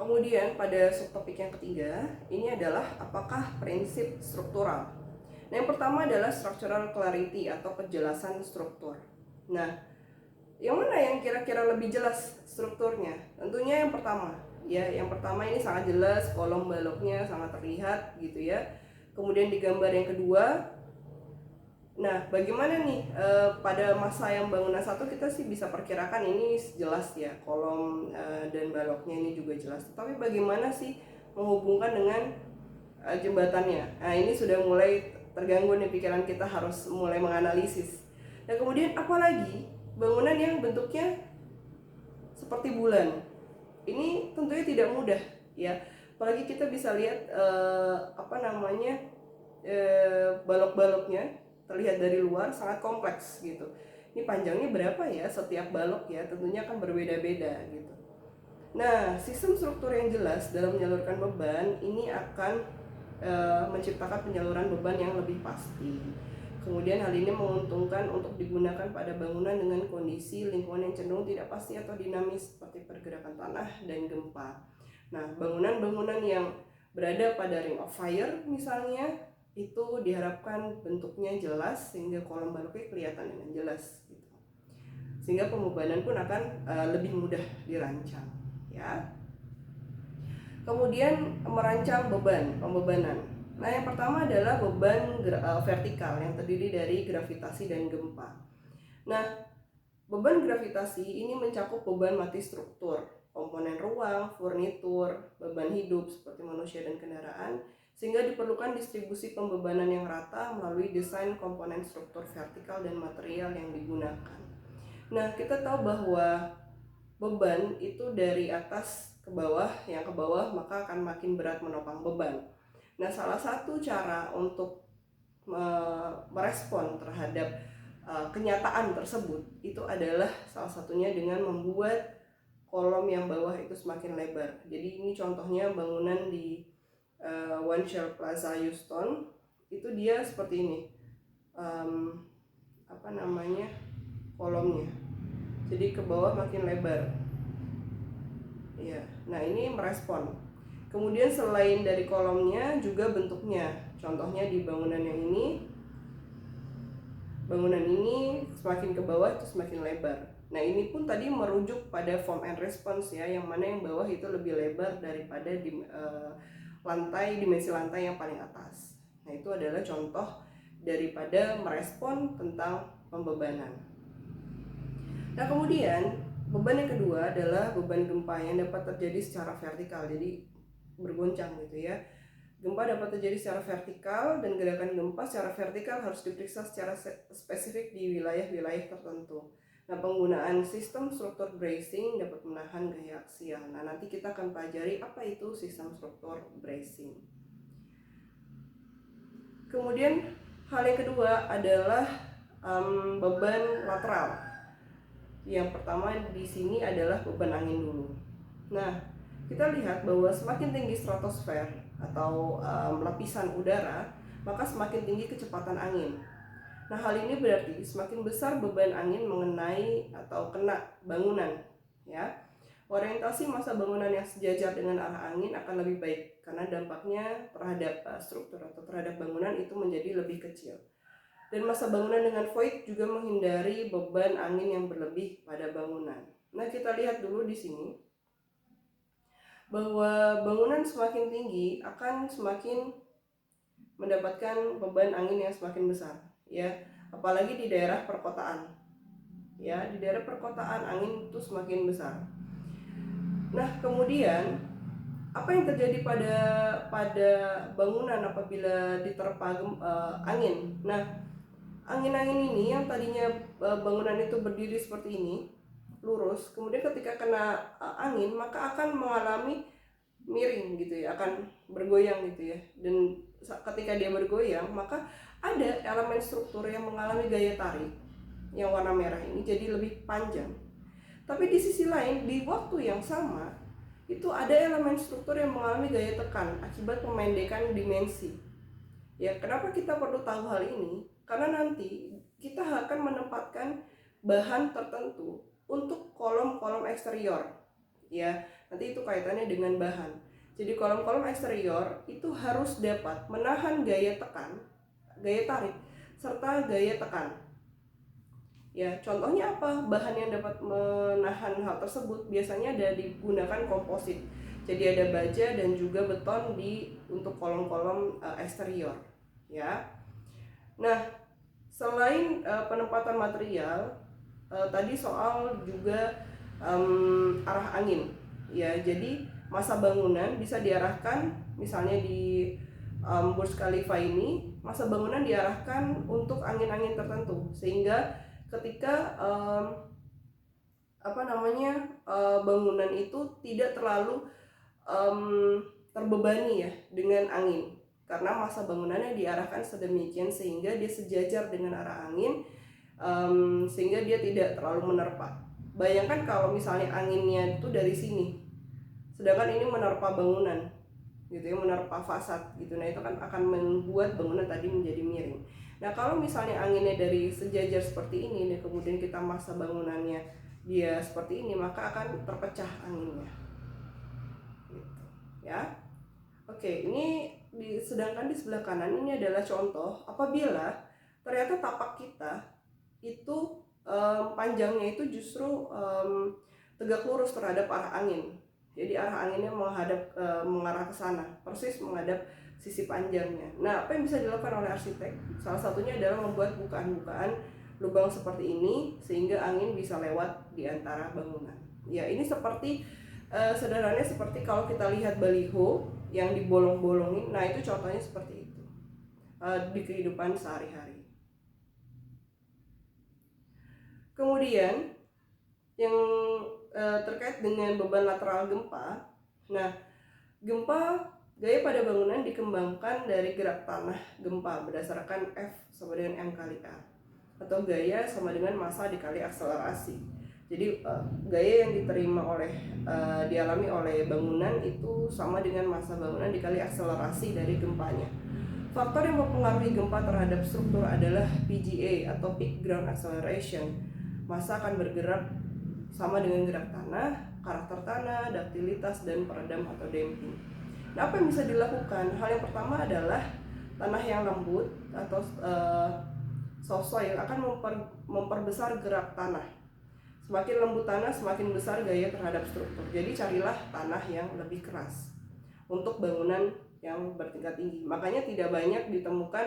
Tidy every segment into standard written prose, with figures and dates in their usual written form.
Kemudian pada subtopik yang ketiga, ini adalah apakah prinsip struktural. Nah, yang pertama adalah structural clarity atau kejelasan struktur. Nah, yang mana yang kira-kira lebih jelas strukturnya? Tentunya yang pertama. Ya, yang pertama ini sangat jelas, kolom baloknya sangat terlihat gitu ya. Kemudian di gambar yang kedua, nah, bagaimana nih pada masa yang bangunan satu kita sih bisa perkirakan ini jelas ya, kolom dan baloknya ini juga jelas. Tapi bagaimana sih menghubungkan dengan jembatannya? Nah, ini sudah mulai terganggu nih, pikiran kita harus mulai menganalisis. Nah, kemudian apalagi bangunan yang bentuknya seperti bulan. Ini tentunya tidak mudah ya. Apalagi kita bisa lihat balok-baloknya terlihat dari luar sangat kompleks gitu. Ini panjangnya berapa ya setiap balok ya, tentunya akan berbeda-beda gitu. Nah, sistem struktur yang jelas dalam menyalurkan beban ini akan menciptakan penyaluran beban yang lebih pasti. Kemudian hal ini menguntungkan untuk digunakan pada bangunan dengan kondisi lingkungan yang cenderung tidak pasti atau dinamis seperti pergerakan tanah dan gempa. Nah, bangunan-bangunan yang berada pada ring of fire misalnya, itu diharapkan bentuknya jelas sehingga kolom baloknya kelihatan dengan jelas gitu. Sehingga pembebanan pun akan lebih mudah dirancang ya. Kemudian merancang pembebanan. Nah, yang pertama adalah beban vertikal yang terdiri dari gravitasi dan gempa. Nah, beban gravitasi ini mencakup beban mati struktur, komponen ruang, furnitur, beban hidup seperti manusia dan kendaraan, sehingga diperlukan distribusi pembebanan yang rata melalui desain komponen struktur vertikal dan material yang digunakan. Nah, kita tahu bahwa beban itu dari atas ke bawah, yang ke bawah maka akan makin berat menopang beban. Nah, salah satu cara untuk merespon terhadap kenyataan tersebut itu adalah salah satunya dengan membuat kolom yang bawah itu semakin lebar. Jadi ini contohnya bangunan di One Shell Plaza Houston, itu dia seperti ini, kolomnya. Jadi ke bawah makin lebar. Ya, nah ini merespon. Kemudian selain dari kolomnya juga bentuknya. Contohnya di bangunan yang ini, bangunan ini semakin ke bawah itu semakin lebar. Nah, ini pun tadi merujuk pada form and response ya, yang mana yang bawah itu lebih lebar daripada dimensi lantai yang paling atas. Nah, itu adalah contoh daripada merespon tentang pembebanan. Nah, kemudian beban yang kedua adalah beban gempa yang dapat terjadi secara vertikal, jadi bergoncang gitu ya. Gempa dapat terjadi secara vertikal dan gerakan gempa secara vertikal harus diperiksa secara spesifik di wilayah-wilayah tertentu. Nah, penggunaan sistem struktur bracing dapat menahan gaya aksial. Nah, nanti kita akan pelajari apa itu sistem struktur bracing. Kemudian hal yang kedua adalah beban lateral. Yang pertama di sini adalah beban angin dulu. Nah, kita lihat bahwa semakin tinggi stratosfer atau lapisan udara, maka semakin tinggi kecepatan angin. Nah, hal ini berarti semakin besar beban angin mengenai atau kena bangunan, ya. Orientasi massa bangunan yang sejajar dengan arah angin akan lebih baik karena dampaknya terhadap struktur atau terhadap bangunan itu menjadi lebih kecil. Dan massa bangunan dengan void juga menghindari beban angin yang berlebih pada bangunan. Nah, kita lihat dulu di sini bahwa bangunan semakin tinggi akan semakin mendapatkan beban angin yang semakin besar, ya. Apalagi di daerah perkotaan. Ya, di daerah perkotaan angin itu semakin besar. Nah, kemudian apa yang terjadi pada bangunan apabila diterpa angin? Nah, angin-angin ini yang tadinya bangunan itu berdiri seperti ini, lurus, kemudian ketika kena angin maka akan mengalami miring gitu ya, akan bergoyang gitu ya. Dan ketika dia bergoyang maka ada elemen struktur yang mengalami gaya tarik yang warna merah ini jadi lebih panjang. Tapi di sisi lain di waktu yang sama itu ada elemen struktur yang mengalami gaya tekan akibat pemendekan dimensi. Ya, kenapa kita perlu tahu hal ini? Karena nanti kita akan menempatkan bahan tertentu untuk kolom-kolom eksterior. Ya, Nanti itu kaitannya dengan bahan. Jadi kolom-kolom eksterior itu harus dapat menahan gaya tekan, gaya tarik, serta gaya tekan. Ya, contohnya apa? Bahan yang dapat menahan hal tersebut biasanya ada digunakan komposit. Jadi ada baja dan juga beton untuk kolom-kolom eksterior, ya. Nah, selain penempatan material, tadi soal juga arah angin, ya. Jadi masa bangunan bisa diarahkan, misalnya di Burj Khalifa ini, masa bangunan diarahkan untuk angin-angin tertentu, sehingga ketika bangunan itu tidak terlalu terbebani ya dengan angin, karena masa bangunannya diarahkan sedemikian sehingga dia sejajar dengan arah angin, sehingga dia tidak terlalu menerpa. Bayangkan kalau misalnya anginnya itu dari sini, sedangkan ini menerpa bangunan gitu ya, menerpa fasad gitu. Nah, itu kan akan membuat bangunan tadi menjadi miring. Nah, kalau misalnya anginnya dari sejajar seperti ini dan kemudian kita masa bangunannya dia seperti ini, maka akan terpecah anginnya gitu, ya. Oke, ini sedangkan di sebelah kanan ini adalah contoh apabila ternyata tapak kita itu panjangnya itu justru tegak lurus terhadap arah angin. Jadi arah anginnya mengarah ke sana, persis menghadap sisi panjangnya. Nah, apa yang bisa dilakukan oleh arsitek? Salah satunya adalah membuat bukaan-bukaan lubang seperti ini sehingga angin bisa lewat di antara bangunan. Ya, ini seperti sederhananya seperti kalau kita lihat baliho yang dibolong-bolongin. Nah, itu contohnya seperti itu di kehidupan sehari-hari. Kemudian yang terkait dengan beban lateral gempa. Nah, gaya pada bangunan dikembangkan dari gerak tanah gempa berdasarkan F sama dengan M kali A, atau gaya sama dengan massa dikali akselerasi. Jadi gaya yang dialami oleh bangunan itu sama dengan massa bangunan dikali akselerasi dari gempanya. Faktor yang mempengaruhi gempa terhadap struktur adalah PGA atau Peak Ground Acceleration. Massa akan bergerak sama dengan gerak tanah, karakter tanah, daktilitas, dan peredam atau damping. Nah, apa yang bisa dilakukan? Hal yang pertama adalah tanah yang lembut atau soft soil akan memperbesar gerak tanah. Semakin lembut tanah, semakin besar gaya terhadap struktur. Jadi carilah tanah yang lebih keras untuk bangunan yang bertingkat tinggi. Makanya tidak banyak ditemukan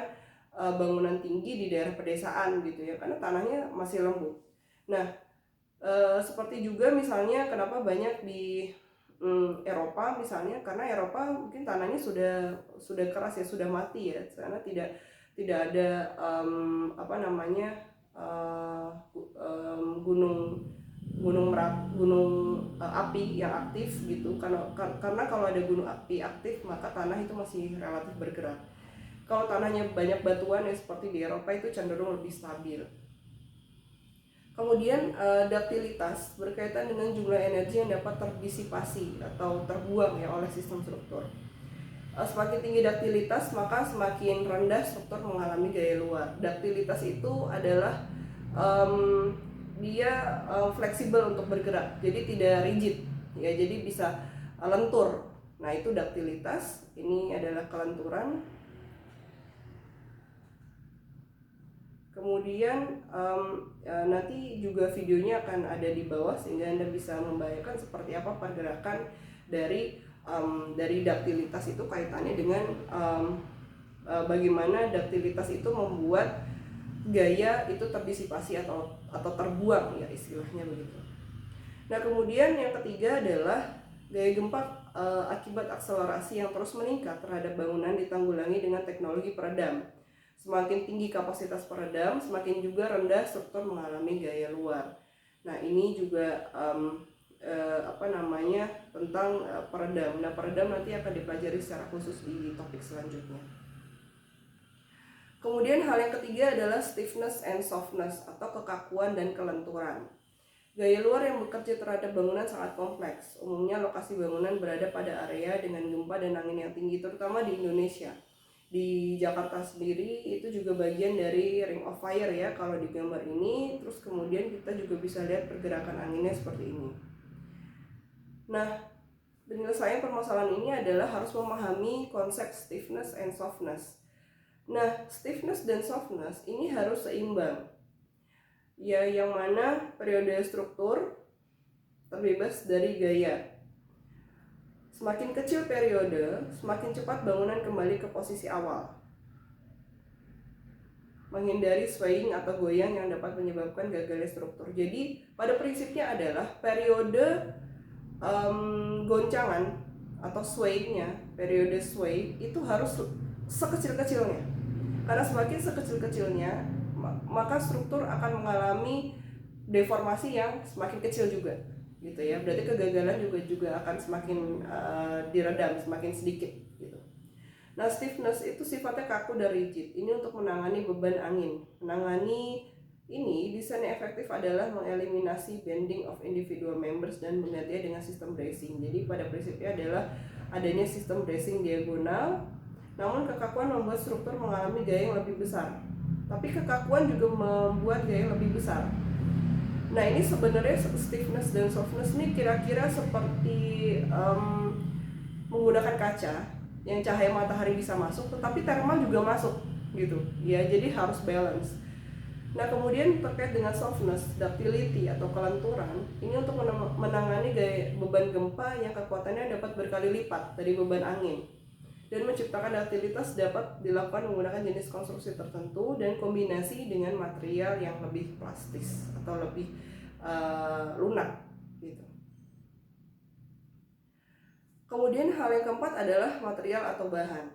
bangunan tinggi di daerah pedesaan gitu ya, karena tanahnya masih lembut. Nah, seperti juga misalnya kenapa banyak di Eropa misalnya, karena Eropa mungkin tanahnya sudah keras ya, sudah mati ya, karena tidak ada gunung api yang aktif gitu. Karena kalau ada gunung api aktif maka tanah itu masih relatif bergerak. Kalau tanahnya banyak batuan ya seperti di Eropa itu cenderung lebih stabil. Kemudian daktilitas berkaitan dengan jumlah energi yang dapat terdisipasi atau terbuang ya oleh sistem struktur. Semakin tinggi daktilitas maka semakin rendah struktur mengalami gaya luar. Daktilitas itu adalah dia fleksibel untuk bergerak, jadi tidak rigid ya, jadi bisa lentur. Nah, itu daktilitas. Ini adalah kelenturan. Kemudian nanti juga videonya akan ada di bawah sehingga Anda bisa membayangkan seperti apa pergerakan dari daktilitas itu, kaitannya dengan bagaimana daktilitas itu membuat gaya itu terdisipasi atau terbuang ya, istilahnya begitu. Nah, kemudian yang ketiga adalah gaya gempa akibat akselerasi yang terus meningkat terhadap bangunan ditanggulangi dengan teknologi peredam. Semakin tinggi kapasitas peredam, semakin juga rendah struktur mengalami gaya luar. Nah, ini juga tentang peredam. Nah, peredam nanti akan dipelajari secara khusus di topik selanjutnya. Kemudian hal yang ketiga adalah stiffness and softness atau kekakuan dan kelenturan. Gaya luar yang bekerja terhadap bangunan sangat kompleks. Umumnya lokasi bangunan berada pada area dengan gempa dan angin yang tinggi, terutama di Indonesia. Di Jakarta sendiri itu juga bagian dari Ring of Fire ya kalau di gambar ini. Terus kemudian kita juga bisa lihat pergerakan anginnya seperti ini. Nah, penyelesaian permasalahan ini adalah harus memahami konsep stiffness and softness. Nah, stiffness dan softness ini harus seimbang. Ya, yang mana periode struktur terbebas dari gaya. Semakin kecil periode, semakin cepat bangunan kembali ke posisi awal, menghindari swaying atau goyang yang dapat menyebabkan gagalnya struktur. Jadi pada prinsipnya adalah periode goncangan atau swayingnya, periode sway itu harus sekecil-kecilnya, karena semakin sekecil-kecilnya maka struktur akan mengalami deformasi yang semakin kecil juga, gitu ya. Berarti kegagalan juga akan semakin diredam, semakin sedikit gitu. Nah, stiffness itu sifatnya kaku dan rigid. Ini untuk menangani beban angin. Menangani ini desain yang efektif adalah mengeliminasi bending of individual members dan menggantinya dengan sistem bracing. Jadi pada prinsipnya adalah adanya sistem bracing diagonal, namun kekakuan membuat struktur mengalami gaya yang lebih besar. Tapi kekakuan juga membuat gaya yang lebih besar. Nah, ini sebenarnya stiffness dan softness ini kira-kira seperti menggunakan kaca yang cahaya matahari bisa masuk, tetapi thermal juga masuk gitu ya, jadi harus balance. Nah, kemudian terkait dengan softness, ductility atau kelenturan, ini untuk menangani gaya beban gempa yang kekuatannya dapat berkali lipat dari beban angin, dan menciptakan ductilitas dapat dilakukan menggunakan jenis konstruksi tertentu dan kombinasi dengan material yang lebih plastis atau lebih lunak gitu. Kemudian hal yang keempat adalah material atau bahan.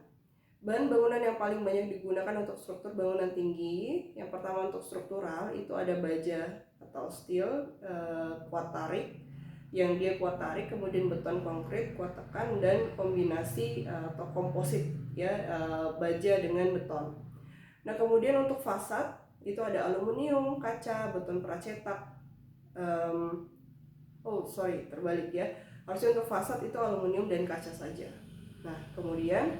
Bahan bangunan yang paling banyak digunakan untuk struktur bangunan tinggi, yang pertama untuk struktural itu ada baja atau steel kuat tarik, yang dia kuat tarik, kemudian beton konkrit kuat tekan, dan kombinasi atau komposit ya, baja dengan beton. Nah, kemudian untuk fasad itu ada aluminium, kaca, beton pracetak. Terbalik ya. Harusnya untuk fasad itu aluminium dan kaca saja. Nah, kemudian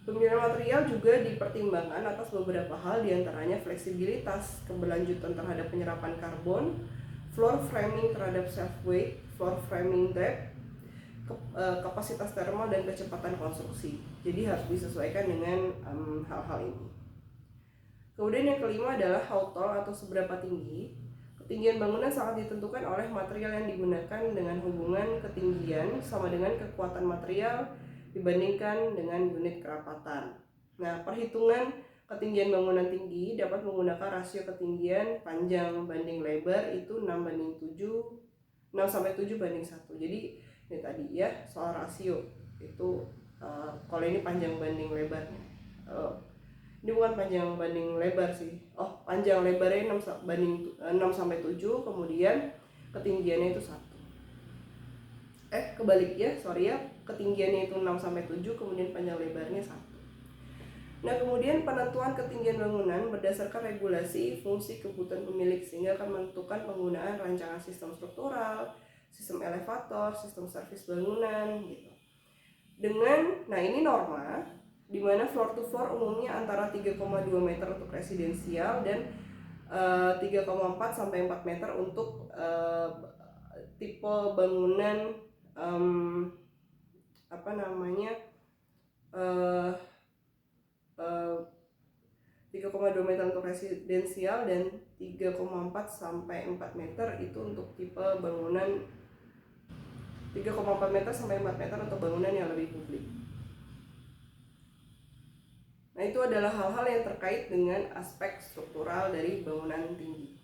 pemilihan material juga dipertimbangkan atas beberapa hal, diantaranya fleksibilitas, keberlanjutan terhadap penyerapan karbon, floor framing terhadap self weight, floor framing depth, kapasitas thermal, dan kecepatan konstruksi. Jadi harus disesuaikan dengan hal-hal ini. Kemudian yang kelima adalah how tall atau seberapa tinggi. Ketinggian bangunan sangat ditentukan oleh material yang digunakan dengan hubungan ketinggian sama dengan kekuatan material dibandingkan dengan unit kerapatan. Nah, perhitungan ketinggian bangunan tinggi dapat menggunakan rasio ketinggian panjang banding lebar itu 6:7 Jadi ini tadi ya soal rasio itu, kalau ini panjang banding lebarnya. Ini bukan panjang banding lebar sih. Panjang lebarnya 6:7, kemudian ketinggiannya itu 1. Kebalik ya, ketinggiannya itu 6-7, kemudian panjang lebarnya 1. Nah, kemudian penentuan ketinggian bangunan berdasarkan regulasi fungsi kebutuhan pemilik, sehingga akan menentukan penggunaan rancangan sistem struktural, sistem elevator, sistem servis bangunan gitu. Ini norma di mana floor to floor umumnya antara 3,2 meter untuk residensial dan 3,4 sampai 4 meter untuk tipe bangunan 3,2 meter untuk residensial dan 3,4 sampai 4 meter itu untuk tipe bangunan 3,4 meter sampai 4 meter untuk bangunan yang lebih publik. Nah, itu adalah hal-hal yang terkait dengan aspek struktural dari bangunan tinggi.